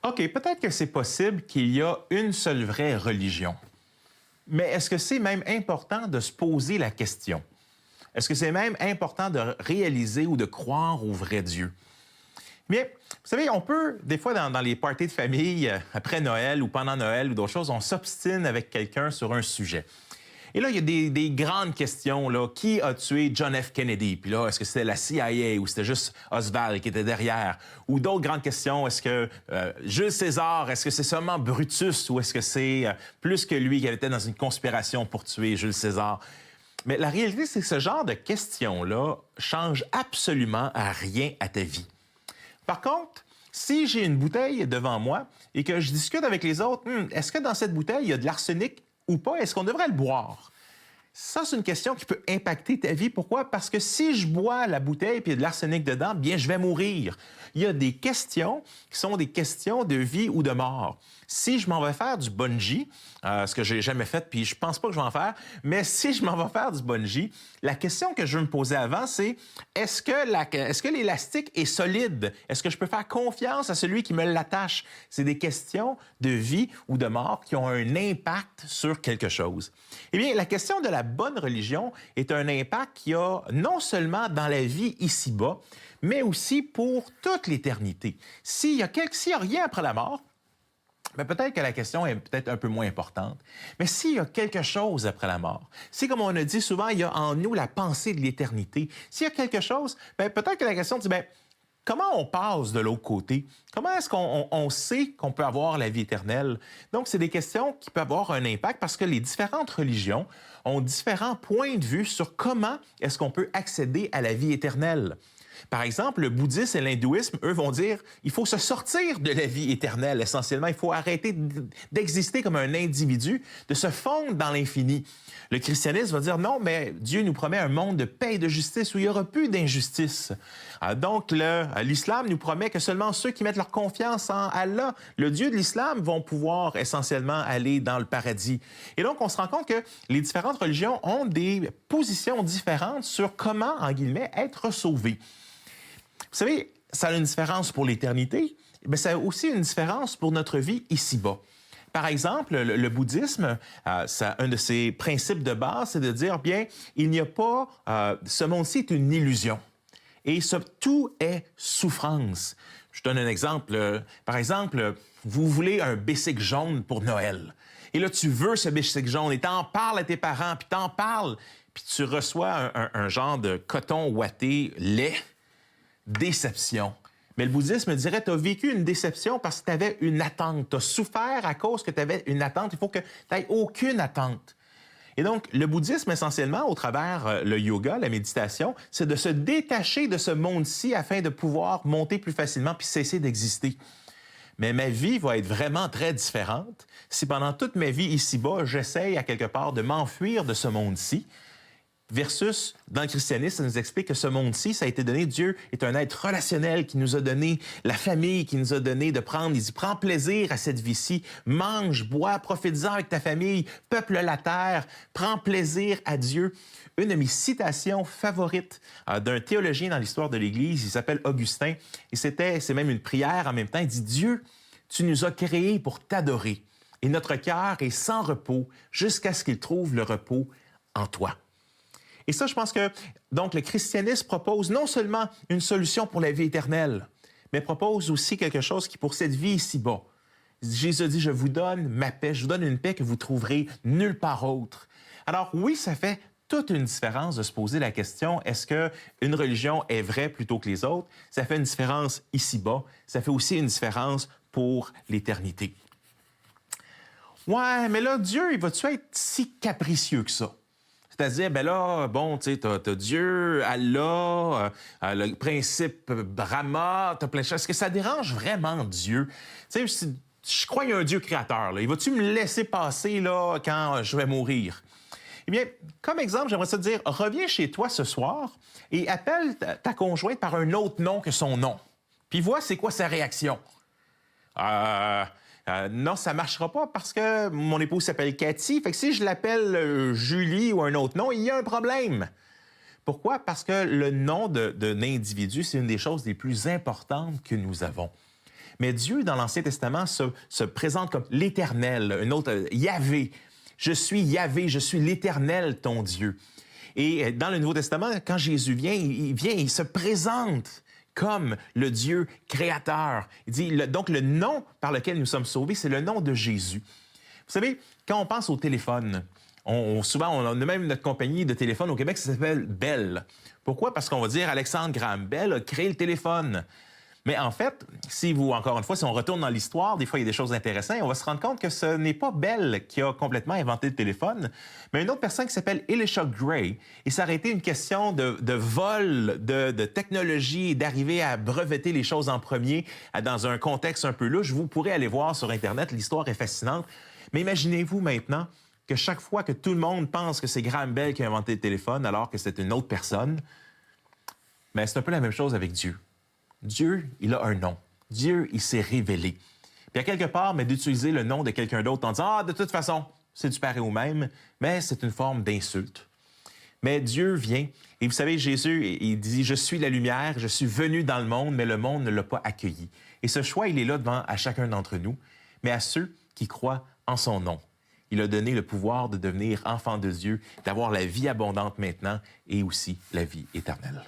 OK, peut-être que c'est possible qu'il y a une seule vraie religion. Mais est-ce que c'est même important de se poser la question? Est-ce que c'est même important de réaliser ou de croire au vrai Dieu? Bien, vous savez, on peut, des fois, dans les parties de famille, après Noël ou pendant Noël ou d'autres choses, on s'obstine avec quelqu'un sur un sujet. Et là, il y a des grandes questions, là. Qui a tué John F. Kennedy? Puis là, est-ce que c'était la CIA ou c'était juste Oswald qui était derrière? Ou d'autres grandes questions, est-ce que Jules César, est-ce que c'est seulement Brutus ou est-ce que c'est plus que lui qui était dans une conspiration pour tuer Jules César? Mais la réalité, c'est que ce genre de questions-là change absolument à rien à ta vie. Par contre, si j'ai une bouteille devant moi et que je discute avec les autres, est-ce que dans cette bouteille, il y a de l'arsenic ou pas? Est-ce qu'on devrait le boire? Ça, c'est une question qui peut impacter ta vie. Pourquoi? Parce que si je bois la bouteille et il y a de l'arsenic dedans, bien, je vais mourir. Il y a des questions qui sont des questions de vie ou de mort. Si je m'en vais faire du bungee, ce que j'ai jamais fait, puis je pense pas que je vais en faire, mais si je m'en vais faire du bungee, la question que je veux me poser avant, c'est est-ce que l'élastique est solide? Est-ce que je peux faire confiance à celui qui me l'attache? C'est des questions de vie ou de mort qui ont un impact sur quelque chose. Eh bien, la question de la bonne religion est un impact qui a non seulement dans la vie ici-bas, mais aussi pour toute l'éternité. S'il y a rien après la mort, bien, peut-être que la question est peut-être un peu moins importante. Mais s'il y a quelque chose après la mort, si, comme on a dit souvent, il y a en nous la pensée de l'éternité, s'il y a quelque chose, bien, peut-être que la question dit, bien, comment on passe de l'autre côté? Comment est-ce qu'on sait qu'on peut avoir la vie éternelle? Donc, c'est des questions qui peuvent avoir un impact parce que les différentes religions ont différents points de vue sur comment est-ce qu'on peut accéder à la vie éternelle. Par exemple, le bouddhisme et l'hindouisme, eux, vont dire il faut se sortir de la vie éternelle, essentiellement. Il faut arrêter d'exister comme un individu, de se fondre dans l'infini. Le christianisme va dire non, mais Dieu nous promet un monde de paix et de justice où il n'y aura plus d'injustice. Donc, l'islam nous promet que seulement ceux qui mettent leur confiance en Allah, le Dieu de l'islam, vont pouvoir essentiellement aller dans le paradis. Et donc, on se rend compte que les différentes religions ont des positions différentes sur comment, en guillemets, être sauvés. Vous savez, ça a une différence pour l'éternité, mais ça a aussi une différence pour notre vie ici-bas. Par exemple, le bouddhisme, un de ses principes de base, c'est de dire, bien, il n'y a pas... ce monde-ci est une illusion. Et tout est souffrance. Je donne un exemple. Par exemple, vous voulez un bicycle jaune pour Noël. Et là, tu veux ce bicycle jaune et t'en parles à tes parents, puis t'en parles, puis tu reçois un genre de coton ouaté laid. Déception. Mais le bouddhisme dirait, tu as vécu une déception parce que tu avais une attente. Tu as souffert à cause que tu avais une attente. Il faut que tu n'aies aucune attente. Et donc, le bouddhisme, essentiellement, au travers le yoga, la méditation, c'est de se détacher de ce monde-ci afin de pouvoir monter plus facilement puis cesser d'exister. Mais ma vie va être vraiment très différente si pendant toute ma vie ici-bas, j'essaye à quelque part de m'enfuir de ce monde-ci. Versus, dans le christianisme, ça nous explique que ce monde-ci, ça a été donné, Dieu est un être relationnel qui nous a donné la famille, qui nous a donné de prendre, il dit, prends plaisir à cette vie-ci, mange, bois, profite-en avec ta famille, peuple la terre, prends plaisir à Dieu. Une de mes citations favorites d'un théologien dans l'histoire de l'Église, il s'appelle Augustin, et c'est même une prière en même temps, il dit, Dieu, tu nous as créés pour t'adorer, et notre cœur est sans repos jusqu'à ce qu'il trouve le repos en toi. Et ça, je pense que donc le christianisme propose non seulement une solution pour la vie éternelle, mais propose aussi quelque chose qui, pour cette vie ici-bas, Jésus dit, je vous donne ma paix, je vous donne une paix que vous trouverez nulle part autre. Alors oui, ça fait toute une différence de se poser la question, est-ce qu'une religion est vraie plutôt que les autres? Ça fait une différence ici-bas, ça fait aussi une différence pour l'éternité. Ouais, mais là, Dieu, il va-tu être si capricieux que ça? C'est-à-dire, ben là, bon, tu sais, t'as Dieu, Allah, le principe Brahma, t'as plein de choses. Est-ce que ça dérange vraiment Dieu? Tu sais, je crois qu'il y a un Dieu créateur, là. Il va-tu me laisser passer, là, quand je vais mourir? Eh bien, comme exemple, j'aimerais ça te dire, reviens chez toi ce soir et appelle ta conjointe par un autre nom que son nom. Puis vois c'est quoi sa réaction. Non, ça ne marchera pas parce que mon épouse s'appelle Cathy. Fait que si je l'appelle Julie ou un autre nom, il y a un problème. Pourquoi? Parce que le nom d'un individu, c'est une des choses les plus importantes que nous avons. Mais Dieu, dans l'Ancien Testament, se présente comme l'Éternel, un autre, Yahvé. Je suis Yahvé, je suis l'Éternel, ton Dieu. Et dans le Nouveau Testament, quand Jésus vient, il se présente comme le Dieu créateur. Il dit, donc le nom par lequel nous sommes sauvés, c'est le nom de Jésus. Vous savez, quand on pense au téléphone, souvent, on a même notre compagnie de téléphone au Québec, ça s'appelle Bell. Pourquoi? Parce qu'on va dire Alexandre Graham Bell a créé le téléphone. Mais en fait, encore une fois, si on retourne dans l'histoire, des fois, il y a des choses intéressantes, on va se rendre compte que ce n'est pas Bell qui a complètement inventé le téléphone, mais une autre personne qui s'appelle Elisha Gray. Et ça aurait été une question de vol, de technologie et d'arriver à breveter les choses en premier dans un contexte un peu louche. Vous pourrez aller voir sur Internet, l'histoire est fascinante. Mais imaginez-vous maintenant que chaque fois que tout le monde pense que c'est Graham Bell qui a inventé le téléphone alors que c'est une autre personne, mais c'est un peu la même chose avec Dieu. Dieu, il a un nom. Dieu, il s'est révélé. Puis à quelque part, mais d'utiliser le nom de quelqu'un d'autre en disant « Ah, de toute façon, c'est du pareil au même », mais c'est une forme d'insulte. Mais Dieu vient, et vous savez, Jésus, il dit « Je suis la lumière, je suis venu dans le monde, mais le monde ne l'a pas accueilli. » Et ce choix, il est là devant à chacun d'entre nous, mais à ceux qui croient en son nom. Il a donné le pouvoir de devenir enfant de Dieu, d'avoir la vie abondante maintenant et aussi la vie éternelle.